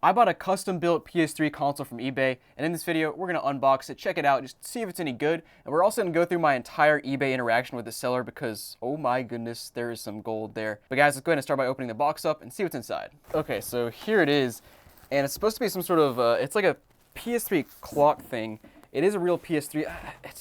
I bought a custom-built PS3 console from eBay, and in this video, we're going to unbox it, check it out, just see if it's any good, and we're also going to go through my entire eBay interaction with the seller because, oh my goodness, there is some gold there. But guys, let's go ahead and start by opening the box up and see what's inside. Okay, so here it is, and it's supposed to be some sort of, it's like a PS3 clock thing. It is a real PS3.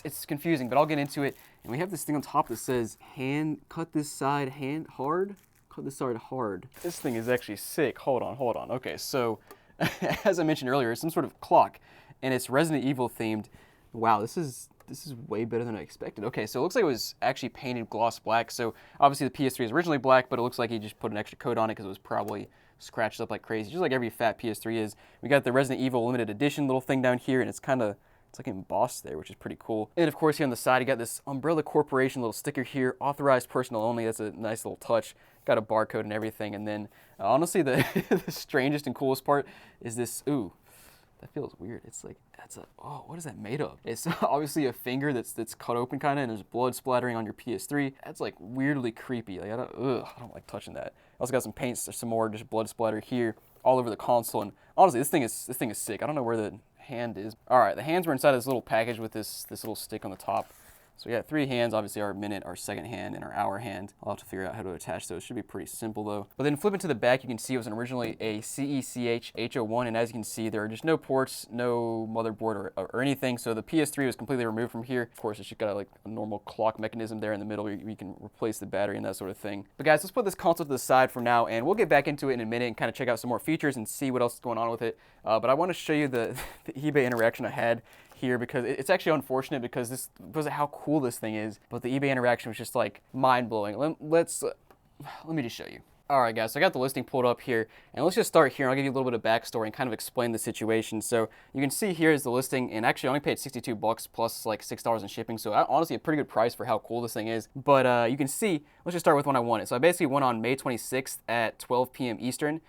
It's confusing, but I'll get into it. And we have this thing on top that says, cut this side hard. Cut this side hard. This thing is actually sick. Hold on. Okay, so as I mentioned earlier, it's some sort of clock, and it's Resident Evil themed. Wow, this is way better than I expected. Okay, so it looks like it was actually painted gloss black. So obviously the PS3 is originally black, but it looks like he just put an extra coat on it because it was probably scratched up like crazy, just like every fat PS3 is. We got the Resident Evil limited edition little thing down here, and it's like embossed there, which is pretty cool. And of course, here on the side, you got this Umbrella Corporation little sticker here, authorized personnel only. That's a nice little touch. Got a barcode and everything. And then, honestly, the, the strangest and coolest part is this. Ooh, that feels weird. It's like, oh, what is that made of? It's obviously a finger that's cut open kind of, and there's blood splattering on your PS3. That's like weirdly creepy. Like, I don't like touching that. I also got some paints, there's some more just blood splatter here all over the console. And honestly, this thing is sick. I don't know where the hand is. All right, the hands were inside this little package with this little stick on the top. So we got 3 hands, obviously our minute, our second hand, and our hour hand. I'll have to figure out how to attach those. It should be pretty simple though. But then flipping to the back, you can see it was originally a CECH H01, and as you can see, there are just no ports, no motherboard or anything. So the PS3 was completely removed from here. Of course, it's just got like a normal clock mechanism there in the middle where you can replace the battery and that sort of thing. But guys, let's put this console to the side for now, and we'll get back into it in a minute and kind of check out some more features and see what else is going on with it. But I want to show you the eBay interaction I had here because it's actually unfortunate because of how cool this thing is, but the eBay interaction was just like mind-blowing. Let me just show you. All right, guys, so I got the listing pulled up here, and let's just start here. I'll give you a little bit of backstory and kind of explain the situation. So you can see here is the listing, and actually I only paid $62 plus like $6 in shipping, so honestly a pretty good price for how cool this thing is. But you can see, let's just start with when I won it. So I basically won on May 26th at 12 p.m. Eastern,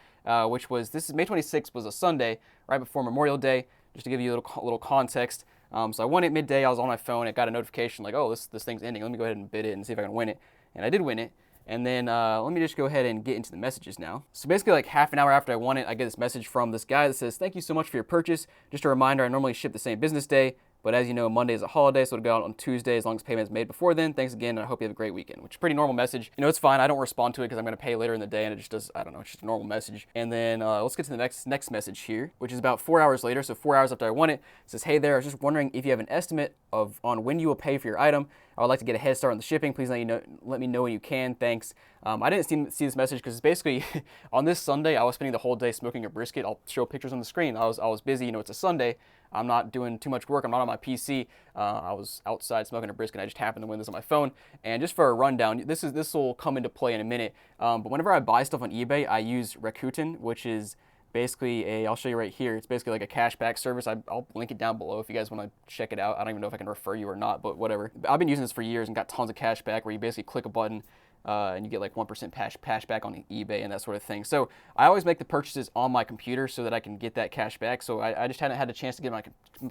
which was, May 26th was a Sunday, right before Memorial Day, just to give you a little context. So I won it midday. I was on my phone. It got a notification like, oh, this thing's ending. Let me go ahead and bid it and see if I can win it. And I did win it. And then let me just go ahead and get into the messages now. So basically like half an hour after I won it, I get this message from this guy that says, thank you so much for your purchase. Just a reminder, I normally ship the same business day, but as you know, Monday is a holiday, so it'll go out on Tuesday as long as payment is made before then. Thanks again, and I hope you have a great weekend, which is a pretty normal message. You know, it's fine. I don't respond to it because I'm going to pay later in the day, and it just does, I don't know, it's just a normal message. And then let's get to the next message here, which is about 4 hours later, so 4 hours after I won it. It says, hey there, I was just wondering if you have an estimate on when you will pay for your item. I would like to get a head start on the shipping. Please let me know when you can. Thanks. I didn't see this message because it's basically on this Sunday, I was spending the whole day smoking a brisket. I'll show pictures on the screen. I was busy. You know, it's a Sunday. I'm not doing too much work. I'm not on my PC. I was outside smoking a brisket. I just happened to win this on my phone. And just for a rundown, this will come into play in a minute. But whenever I buy stuff on eBay, I use Rakuten, which is basically I'll show you right here. It's basically like a cashback service. I'll link it down below if you guys want to check it out. I don't even know if I can refer you or not, but whatever. I've been using this for years and got tons of cash back where you basically click a button and you get like 1% cash back on eBay and that sort of thing. So I always make the purchases on my computer so that I can get that cash back. So I just hadn't had a chance to get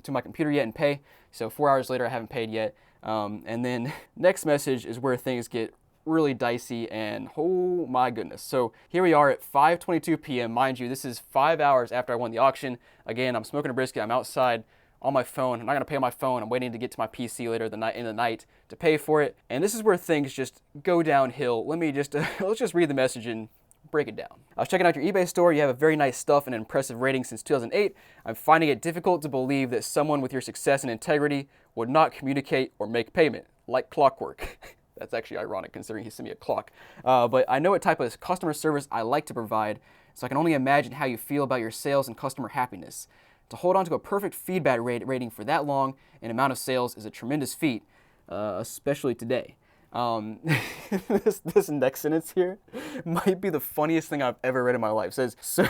to my computer yet and pay. So 4 hours later, I haven't paid yet. And then next message is where things get really dicey, and oh my goodness. So here we are at 5:22 p.m. Mind you, this is 5 hours after I won the auction. Again, I'm smoking a brisket. I'm outside on my phone. I'm not gonna pay on my phone. I'm waiting to get to my PC later in the night to pay for it. And this is where things just go downhill. Let me just let's just read the message and break it down. I was checking out your eBay store. You have a very nice stuff and an impressive rating since 2008. I'm finding it difficult to believe that someone with your success and integrity would not communicate or make payment like clockwork. That's actually ironic considering he sent me a clock. But I know what type of customer service I like to provide, so I can only imagine how you feel about your sales and customer happiness. To hold on to a perfect feedback rating for that long an amount of sales is a tremendous feat, especially today. This next sentence here might be the funniest thing I've ever read in my life. It says, so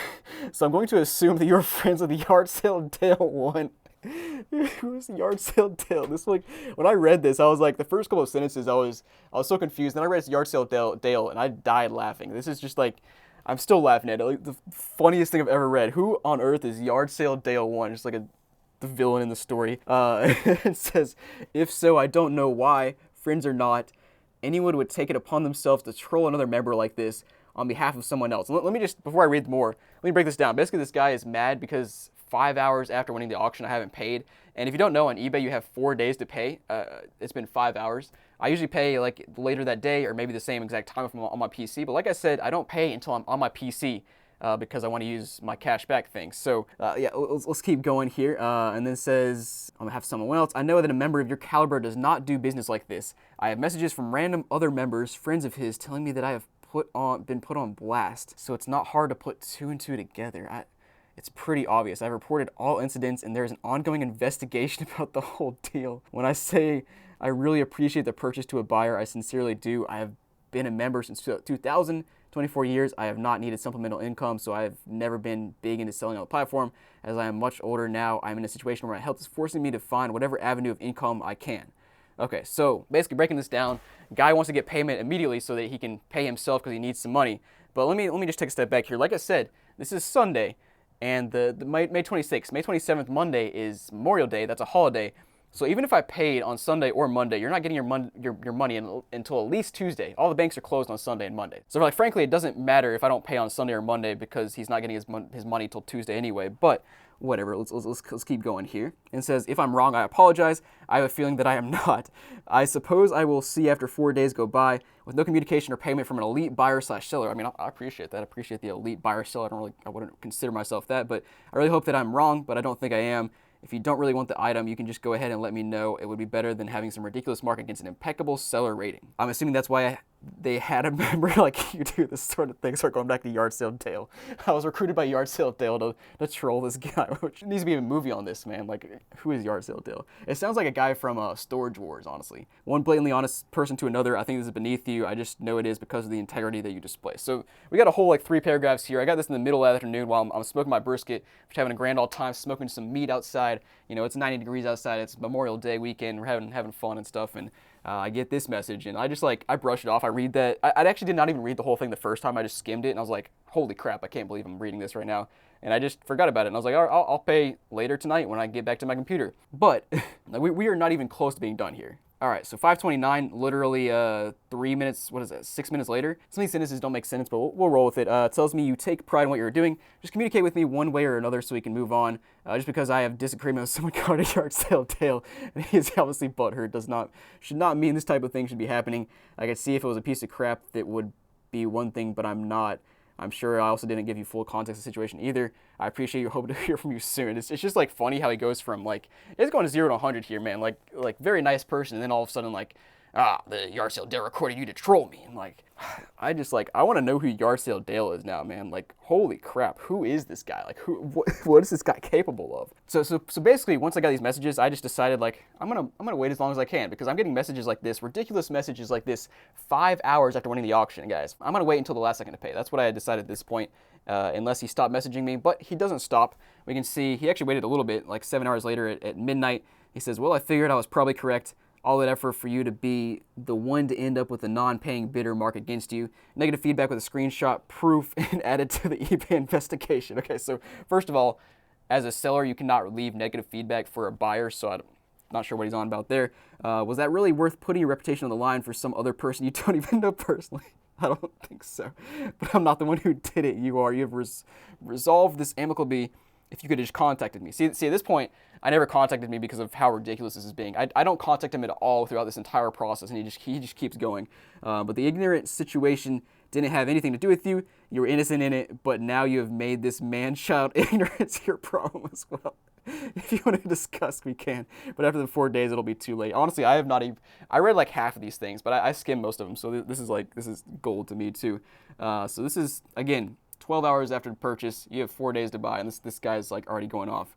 I'm going to assume that you're friends with the yard sale Dale one. Who's Yard Sale Dale? This, like, when I read this, I was like, the first couple of sentences, I was so confused. Then I read it's Yard Sale Dale, and I died laughing. This is just like, I'm still laughing at it. Like, the funniest thing I've ever read. Who on earth is Yard Sale Dale 1? Just like the villain in the story. It says, if so, I don't know why, friends or not, anyone would take it upon themselves to troll another member like this. on behalf of someone else. Let me just, before I read more, let me break this down. Basically, this guy is mad because 5 hours after winning the auction, I haven't paid. And if you don't know, on eBay, you have 4 days to pay. It's been 5 hours. I usually pay like later that day or maybe the same exact time if I'm on my PC. But like I said, I don't pay until I'm on my PC. Because I want to use my cashback thing. So yeah, let's keep going here. And then it says, I'm gonna have someone else. I know that a member of your caliber does not do business like this. I have messages from random other members, friends of his, telling me that I have been put on blast. So it's not hard to put 2 and 2 together. It's pretty obvious. I've reported all incidents and there's an ongoing investigation about the whole deal. When I say I really appreciate the purchase to a buyer, I sincerely do. I have been a member since 2000. 24 years, I have not needed supplemental income, so I have never been big into selling on the platform. As I am much older now, I'm in a situation where my health is forcing me to find whatever avenue of income I can. Okay, so basically breaking this down, guy wants to get payment immediately so that he can pay himself because he needs some money. But let me just take a step back here. Like I said, this is Sunday, and the May 26th, May 27th, Monday is Memorial Day. That's a holiday. So even if I paid on Sunday or Monday, you're not getting your money until at least Tuesday. All the banks are closed on Sunday and Monday. So like frankly, it doesn't matter if I don't pay on Sunday or Monday because he's not getting his money till Tuesday anyway. But whatever, let's keep going here. It says, if I'm wrong, I apologize. I have a feeling that I am not. I suppose I will see after 4 days go by with no communication or payment from an elite buyer/seller. I mean, I appreciate that. I appreciate the elite buyer/seller. I wouldn't consider myself that, but I really hope that I'm wrong, but I don't think I am. If you don't really want the item, you can just go ahead and let me know. It would be better than having some ridiculous mark against an impeccable seller rating. I'm assuming that's why they had a member like you do this sort of thing. Start going back to Yard Sale Dale. I was recruited by Yard Sale Dale to troll this guy, which needs to be a movie on this, man. Like, who is Yard Sale Dale? It sounds like a guy from Storage Wars, honestly. One blatantly honest person to another. I think this is beneath you. I just know it is because of the integrity that you display. So we got a whole like 3 paragraphs here. I got this in the middle of the afternoon while I'm smoking my brisket, which having a grand old time, smoking some meat outside. You know, it's 90 degrees outside. It's Memorial Day weekend. We're having fun and stuff. And I get this message, and I just like, I brush it off. I read that. I actually did not even read the whole thing the first time. I just skimmed it, and I was like, holy crap, I can't believe I'm reading this right now. And I just forgot about it. And I was like, all right, I'll pay later tonight when I get back to my computer. But we are not even close to being done here. All right, so 5:29, literally 3 minutes, 6 minutes later. Some of these sentences don't make sense, but we'll roll with it. It tells me you take pride in what you're doing. Just communicate with me one way or another so we can move on. Just because I have disagreement with someone called a Yard Sale Dale, and he is obviously butthurt, should not mean this type of thing should be happening. I could see if it was a piece of crap that would be one thing, but I'm not. I'm sure I also didn't give you full context of the situation either. I appreciate you, hope to hear from you soon. It's just like funny how he goes from like, it's going to 0 to 100 here, man. Like very nice person, and then all of a sudden like, the Yard Sale Dale recorded you to troll me. And like, I want to know who Yard Sale Dale is now, man. Like, holy crap, who is this guy? Like, what is this guy capable of? So basically, once I got these messages, I just decided like, I'm gonna wait as long as I can because I'm getting messages like this, ridiculous messages like this, 5 hours after winning the auction, guys. I'm gonna wait until the last second to pay. That's what I had decided at this point, unless he stopped messaging me. But he doesn't stop. We can see he actually waited a little bit, like 7 hours later at midnight. He says, well, I figured I was probably correct. All that effort for you to be the one to end up with a non-paying bidder mark against you. Negative feedback with a screenshot, proof, and added to the eBay investigation. Okay, so first of all, as a seller, you cannot leave negative feedback for a buyer, so I'm not sure what he's on about there. Was that really worth putting your reputation on the line for some other person you don't even know personally? I don't think so. But I'm not the one who did it. You are. You have resolved this amicably. If you could have just contacted me. See, at this point, I never contacted me because of how ridiculous this is being. I don't contact him at all throughout this entire process, and he just keeps going. But the ignorant situation didn't have anything to do with you. You were innocent in it, but now you have made this man-child ignorance your problem as well. If you want to discuss, we can. But after the 4 days, it'll be too late. Honestly, I read like half of these things, but I skimmed most of them. So this is gold to me too. So this is, again, 12 hours after the purchase, you have 4 days to buy, and this guy's like already going off.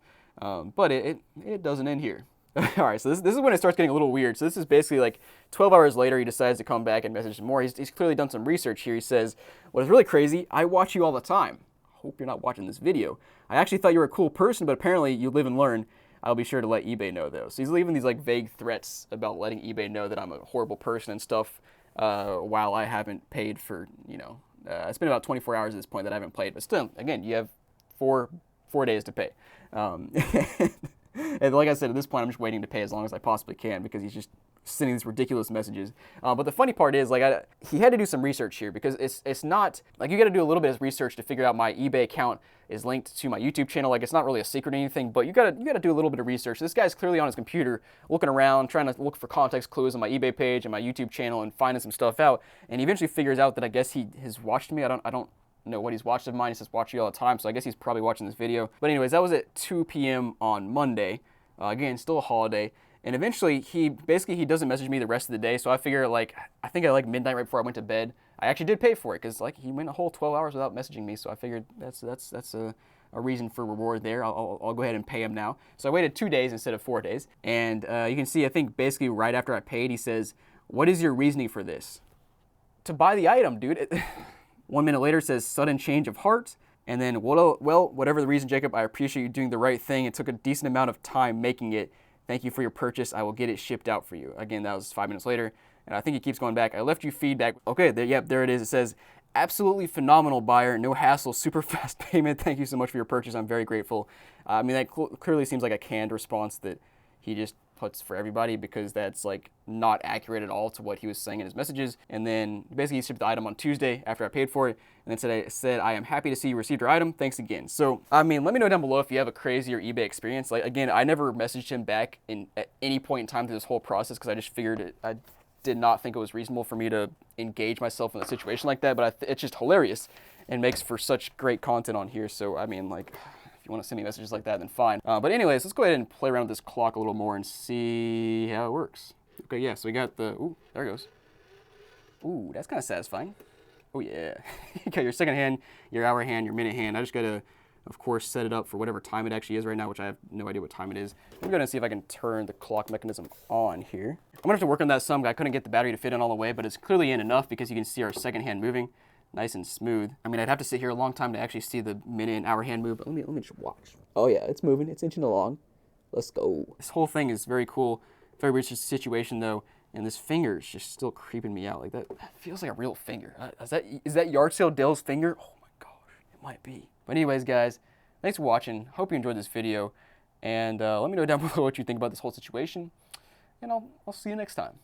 But it doesn't end here. All right, so this is when it starts getting a little weird. So this is basically like 12 hours later, he decides to come back and message more. He's clearly done some research here. He says, what is really crazy, I watch you all the time. Hope you're not watching this video. I actually thought you were a cool person, but apparently you live and learn. I'll be sure to let eBay know, though. So he's leaving these like vague threats about letting eBay know that I'm a horrible person and stuff while I haven't paid for, you know, it's been about 24 hours at this point that I haven't played, but still, again, you have four days to pay. And like I said, at this point, I'm just waiting to pay as long as I possibly can because he's just sending these ridiculous messages. But the funny part is, like, he had to do some research here, because it's not like you got to do a little bit of research to figure out my eBay account is linked to my YouTube channel. Like, it's not really a secret or anything, but you gotta do a little bit of research. This guy's clearly on his computer looking around, trying to look for context clues on my eBay page and my YouTube channel and finding some stuff out. And he eventually figures out that I guess he has watched me. I don't know what he's watched of mine. He says watch you all the time, so I guess he's probably watching this video. But anyways, that was at 2 p.m. on Monday. Again, still a holiday. And eventually, he doesn't message me the rest of the day. So I figure, like, I think at like midnight, right before I went to bed, I actually did pay for it, because like he went a whole 12 hours without messaging me. So I figured that's a reason for reward there. I'll go ahead and pay him now. So I waited 2 days instead of 4 days. And you can see, I think basically right after I paid, he says, "What is your reasoning for this?" To buy the item, dude. 1 minute later, it says sudden change of heart. And then, well, whatever the reason, Jacob, I appreciate you doing the right thing. It took a decent amount of time making it. Thank you for your purchase. I will get it shipped out for you. Again, that was 5 minutes later. And I think he keeps going back. I left you feedback. Okay, there it is. It says, absolutely phenomenal buyer. No hassle. Super fast payment. Thank you so much for your purchase. I'm very grateful. I mean, that clearly seems like a canned response that he just puts for everybody, because that's like not accurate at all to what he was saying in his messages. And then basically he shipped the item on Tuesday after I paid for it, and then said I am happy to see you received your item, thanks again. So I mean, let me know down below if you have a crazier eBay experience. Like, again, I never messaged him back at any point in time through this whole process, because I just figured I did not think it was reasonable for me to engage myself in a situation like that. But it's just hilarious and makes for such great content on here. So I mean, like, if you want to send me messages like that, then fine. But anyways, let's go ahead and play around with this clock a little more and see how it works. Okay, yeah, so we got the, ooh, there it goes. Ooh, that's kind of satisfying. Oh yeah. You got your second hand, your hour hand, your minute hand. I just gotta, of course, set it up for whatever time it actually is right now, which I have no idea what time it is. I'm gonna see if I can turn the clock mechanism on here. I'm gonna have to work on that some. I couldn't get the battery to fit in all the way, but it's clearly in enough, because you can see our second hand moving. Nice and smooth. I mean, I'd have to sit here a long time to actually see the minute and hour hand move, but let me just watch. Oh yeah, it's moving, it's inching along. Let's go. This whole thing is very cool, very rich situation though, and this finger is just still creeping me out. Like, that feels like a real finger. Is that Yard Sale Dale's finger? Oh my gosh, it might be. But anyways, guys, thanks for watching. Hope you enjoyed this video, and let me know down below what you think about this whole situation, and I'll see you next time.